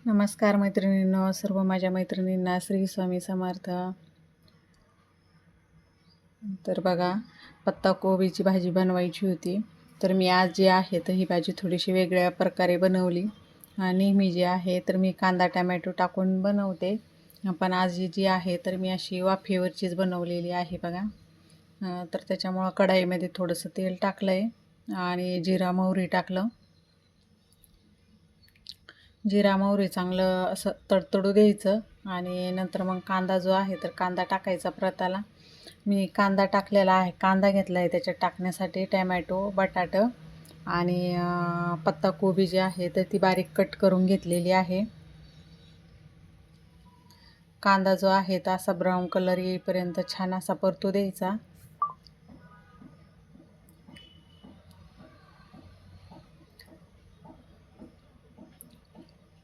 नमस्कार मैत्रिणींनो, सर्व माझ्या मैत्रिणींना श्री स्वामी समर्थ. तर बघा, पत्ताकोबीची भाजी बनवायची होती. तर मी आज जी आहे तर ही भाजी थोडीशी वेगळ्या प्रकारे बनवली. नेहमी जी आहे तर मी कांदा टमॅटो टाकून बनवते, पण आज जी आहे तर मी अशी वाफेवरचीच बनवलेली आहे बघा. तर त्याच्यामुळं कढाईमध्ये थोडंसं तेल टाकलं आहे आणि जिरा मोहरी टाकलं. जिरा मोहरी चांगलं असं तडतडू द्यायचं आणि नंतर मग कांदा जो आहे तर कांदा टाकायचा परताला. मी कांदा टाकलेला आहे, कांदा घेतला आहे त्याच्यात टाकण्यासाठी, टॅमॅटो, बटाटं आणि पत्ताकोबी जी आहे तर ती बारीक कट करून घेतलेली आहे. कांदा जो आहे तर असा ब्राऊन कलर येईपर्यंत छान असा परतू द्यायचा.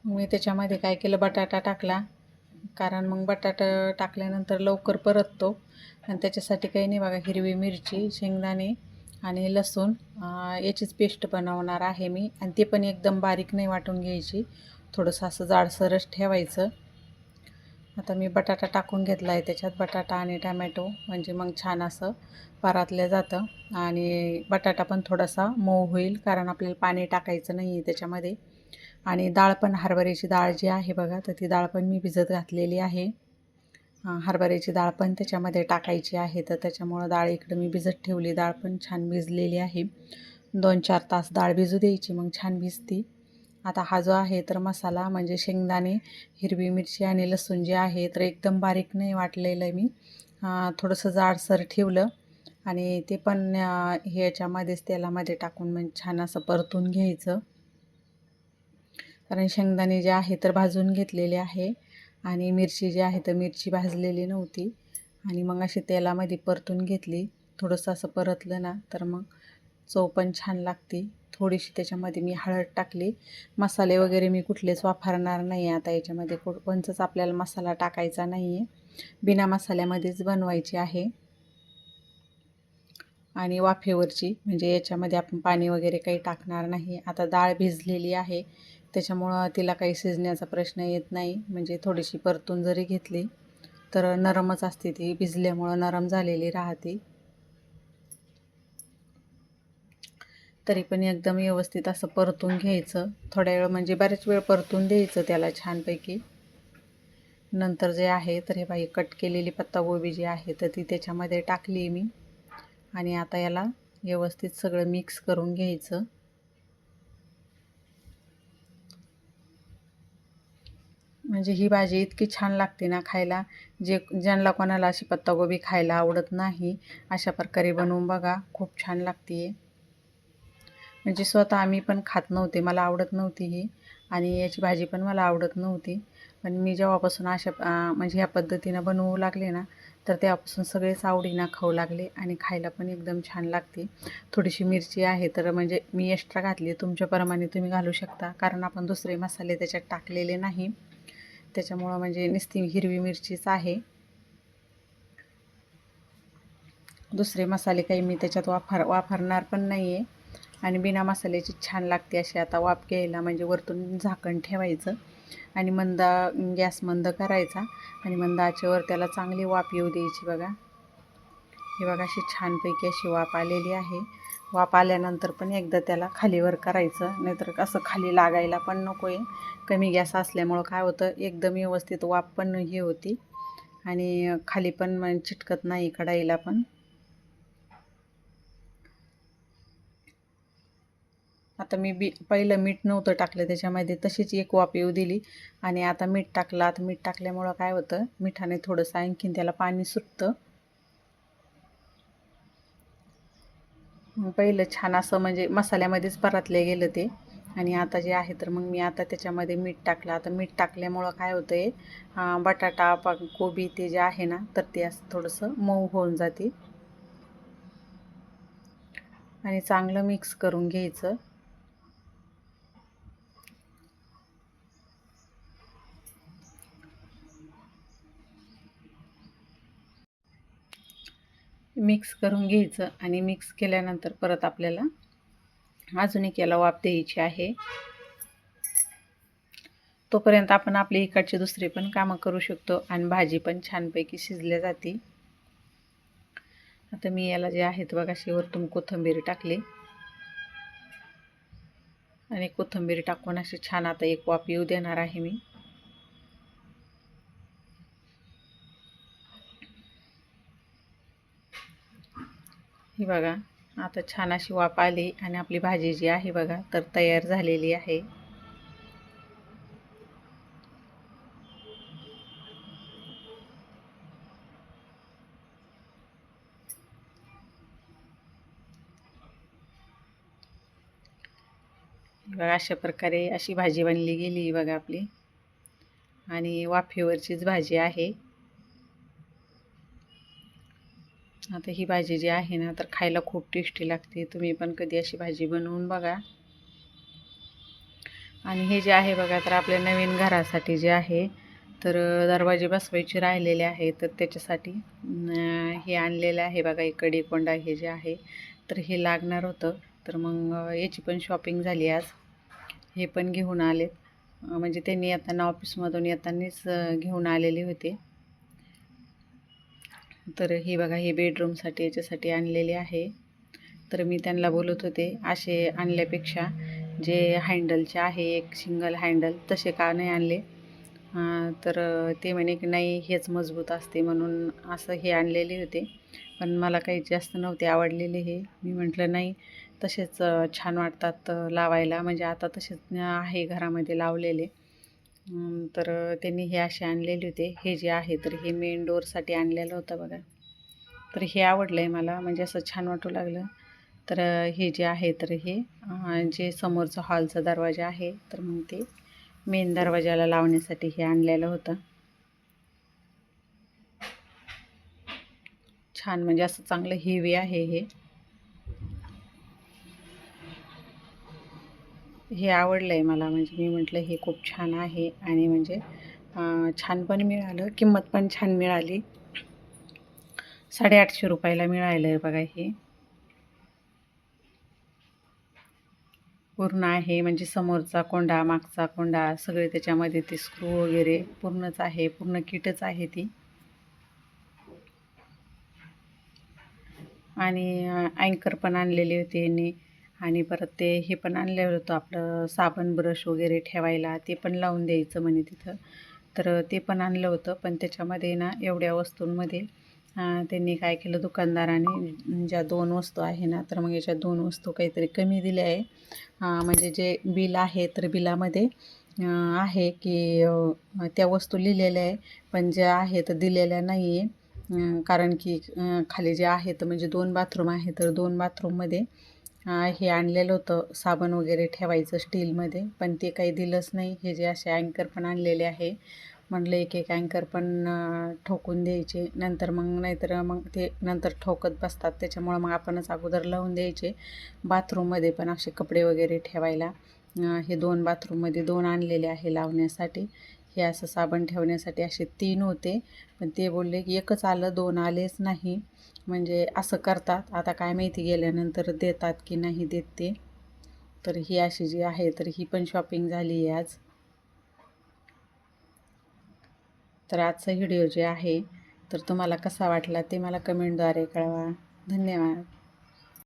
मी त्याच्यामध्ये काय केलं, बटाटा टाकला, कारण मग बटाटा टाकल्यानंतर लवकर परततो. आणि त्याच्यासाठी काही नाही बघा, हिरवी मिरची, शेंगदाणे आणि लसूण याचीच पेस्ट बनवणार आहे मी. आणि ते पण एकदम बारीक नाही वाटून घ्यायची, थोडंसं असं जाडसरच ठेवायचं. आता मी बटाटा टाकून घेतला आहे त्याच्यात, बटाटा आणि टमॅटो, म्हणजे मग छान असं परतलं जातं आणि बटाटा पण थोडासा मऊ होईल, कारण आपल्याला पाणी टाकायचं नाही आहे त्याच्यामध्ये. आणि डाळ पण, हरभऱ्याची डाळ जी आहे बघा, तर ती डाळ पण मी भिजत घातलेली आहे. हरभऱ्याची डाळ पण त्याच्यामध्ये टाकायची आहे, तर त्याच्यामुळं डाळ इकडं मी भिजत ठेवली. डाळ पण छान भिजलेली आहे. 2-4 तास डाळ भिजू द्यायची, मग छान भिजती. आता हा जो आहे तर मसाला, म्हणजे शेंगदाणे, हिरवी मिरची आणि लसूण जे आहे तर एकदम बारीक नाही वाटलेलं आहे मी, थोडंसं जाडसर ठेवलं. आणि ते पण ह्याच्यामध्येच तेलामध्ये टाकून मग छान असं परतून घ्यायचं, कारण शेंगदाणे जे आहे तर भाजून घेतलेले आहे आणि मिरची जी आहे तर मिरची भाजलेली नव्हती. आणि मग अशी तेलामध्ये परतून घेतली. थोडंसं असं परतलं ना तर मग चव पण छान लागते. थोडीशी त्याच्यामध्ये मी हळद टाकली. मसाले वगैरे मी कुठलेच वापरणार नाही आता याच्यामध्ये, कोणताच आपल्याला मसाला टाकायचा नाही आहे, बिना मसाल्यामध्येच बनवायची आहे. आणि वाफेवरची, म्हणजे याच्यामध्ये आपण पाणी वगैरे काही टाकणार नाही. आता डाळ भिजलेली आहे त्याच्यामुळं तिला काही शिजण्याचा प्रश्न येत नाही. म्हणजे थोडीशी परतून जरी घेतली तर नरमच असते, ती भिजल्यामुळं नरम झालेली राहते. तरी पण एकदम व्यवस्थित असं परतून घ्यायचं, थोड्या वेळ, म्हणजे बरेच वेळ परतून द्यायचं त्याला छानपैकी. नंतर जे आहे तर हे बाई, कट केलेली पत्ताकोबी जी आहे तर ती त्याच्यामध्ये टाकली मी. आणि आता याला व्यवस्थित सगळं मिक्स करून घ्यायचं. म्हणजे ही भाजी इतकी छान लागते ना खायला, ज्यांना कोणाला अशी पत्ताकोबी खायला आवडत नाही, अशा प्रकारे बनवून बघा, खूप छान लागते. म्हणजे स्वतः आम्ही पण खात नव्हते, मला आवडत नव्हती ही, आणि याची भाजी पण मला आवडत नव्हती. पण मी जेव्हापासून अशा म्हणजे ह्या पद्धतीनं बनवू लागले ना, तर तेव्हापासून सगळेच आवडीनं खाऊ लागले आणि खायला पण एकदम छान लागते. थोडीशी मिरची आहे तर म्हणजे मी एक्स्ट्रा घातली, तुमच्याप्रमाणे तुम्ही घालू शकता, कारण आपण दुसरे मसाले त्याच्यात टाकलेले नाही, त्याच्यामुळं म्हणजे नुसती हिरवी मिरचीच आहे. दुसरे मसाले काही मी त्याच्यात वापरणार पण नाही आहे. आणि बिना मसाल्याची छान लागते अशी. आता वाफ घ्यायला, म्हणजे वरतून झाकण ठेवायचं आणि गॅस मंद करायचा आणि मंद आचेवर त्याला चांगली वाफ येऊ द्यायची बघा. हे बघा, अशी छानपैकी अशी वाफ आलेली आहे. वाफ आल्यानंतर पण एकदा त्याला खालीवर करायचं, नाहीतर असं खाली लागायला पण नको आहे. कमी गॅस असल्यामुळं काय होतं, एकदम व्यवस्थित वाफ पण हे होती आणि खाली पण चिटकत नाही कढाईला पण. आता मी पहिलं मीठ नव्हतं टाकलं त्याच्यामध्ये, तशीच एक वाफ येऊ दिली आणि आता मीठ टाकलं. आता मीठ टाकल्यामुळं काय होतं, मिठाने थोडंसं आणखीन त्याला पाणी सुटतं. पहिलं छान असं म्हणजे मसाल्यामध्येच परतले गेलं ते. आणि आता जे आहे तर मग मी आता त्याच्यामध्ये मीठ टाकलं. आता मीठ टाकल्यामुळं काय होतं आहे, बटाटा कोबी ते जे आहे ना तर ते असं थोडंसं मऊ होऊन जाते. आणि चांगलं मिक्स करून घ्यायचं. मिक्स करून घ्यायचं आणि मिक्स केल्यानंतर परत आपल्याला अजून एक याला वाफ द्यायची आहे. तोपर्यंत आपण आपली इकडची दुसरी पण कामं करू शकतो आणि भाजी पण छानपैकी शिजल्या जाते. आता मी याला जे आहेत बघा अशी वरतून कोथिंबीर टाकली आणि कोथिंबीर टाकून अशी छान आता एक वाफ येऊ देणार आहे मी. ही बघा आता छान अशी वाफ आली आणि आपली भाजी जी आहे बघा तर तयार झालेली आहे. बघा अशा प्रकारे अशी भाजी बनली गेली बघा आपली आणि वाफेवरचीच भाजी आहे. आता ही भाजी जी आहे ना तर खायला खूप टेस्टी लागते. तुम्ही पण कधी अशी भाजी बनवून बघा. आणि हे जे आहे बघा तर आपल्या नवीन घरासाठी जे आहे तर दरवाजे बसवायचे राहिलेले आहे तर त्याच्यासाठी हे आणलेलं आहे बघा. एक कडीकोंडा हे जे आहे तर हे लागणार होतं तर मग याची पण शॉपिंग झाली आज. हे पण घेऊन आलेत म्हणजे त्यांनी येताना ऑफिसमधून येतानाच घेऊन आलेले होते. तर हे बघा हे बेडरूमसाठी याच्यासाठी आणलेले आहे. तर मी त्यांना बोलत होते असे आणल्यापेक्षा जे हँडलचे आहे एक सिंगल हँडल तसे का नाही आणले. तर ते म्हणे की नाही हेच मजबूत असते म्हणून असं हे आणलेले होते. पण मला काही जास्त नव्हते आवडलेले हे. मी म्हटलं नाही तसेच छान वाटतात लावायला म्हणजे आता तसेच आहे घरामध्ये लावलेले. तर त्यांनी हे असे आणलेले होते. हे जे आहे तर हे मेन डोअरसाठी आणलेलं होतं बघा. तर हे आवडलं आहे मला म्हणजे असं छान वाटू लागलं. तर हे जे आहे तर हे जे समोरचा हॉलचा दरवाजा आहे तर मग ते मेन दरवाजाला लावण्यासाठी हे आणलेलं होतं. छान म्हणजे असं चांगलं हेवी आहे हे. हे आवडलं आहे मला म्हणजे मी म्हटलं हे खूप छान आहे आणि म्हणजे छान पण मिळालं. किंमत पण छान मिळाली. 850 रुपयाला मिळालं आहे बघा हे. पूर्ण आहे म्हणजे समोरचा कोंडा मागचा कोंडा सगळे त्याच्यामध्ये ते स्क्रू वगैरे पूर्णच आहे. पूर्ण किटच आहे ती. आणि अँकर पण आणलेले होते यांनी आणि परत ते हे पण आणलेलं होतं आपलं साबण ब्रश वगैरे ठेवायला ते पण लावून द्यायचं म्हणे तिथं. तर ते पण आणलं होतं पण त्याच्यामध्ये ना एवढ्या वस्तूंमध्ये त्यांनी काय केलं दुकानदाराने ज्या 2 वस्तू आहे ना तर मग याच्या 2 वस्तू काहीतरी कमी दिल्या आहे. म्हणजे जे बिल आहे तर बिलामध्ये आहे की त्या वस्तू लिहिलेल्या आहे पण ज्या आहेत दिलेल्या नाही आहे. कारण की खाली जे आहेत म्हणजे 2 बाथरूम आहे तर 2 बाथरूममध्ये हे आणलेलं होतं साबण वगैरे ठेवायचं स्टीलमध्ये पण ते काही दिलंच नाही. हे जे असे अँकर पण आणलेले आहे म्हटलं एक एक अँकर पण ठोकून द्यायचे नंतर मग नाहीतर मग ते नंतर ठोकत बसतात त्याच्यामुळं मग आपणच अगोदर लावून द्यायचे. बाथरूममध्ये पण असे कपडे वगैरे ठेवायला हे 2 बाथरूममध्ये 2 आणलेले आहे लावण्यासाठी. हे असं साबण ठेवण्यासाठी असे 3 होते पण ते बोलले की एकच आलं 2 आलेच नाही. म्हणजे असं करतात. आता काय माहिती गेल्यानंतर देतात की नाही देत ते. तर ही अशी जी आहे तर ही पण शॉपिंग झाली आहे आज. तर आजचा व्हिडिओ जे आहे तर तुम्हाला कसा वाटला ते मला कमेंटद्वारे कळवा. धन्यवाद.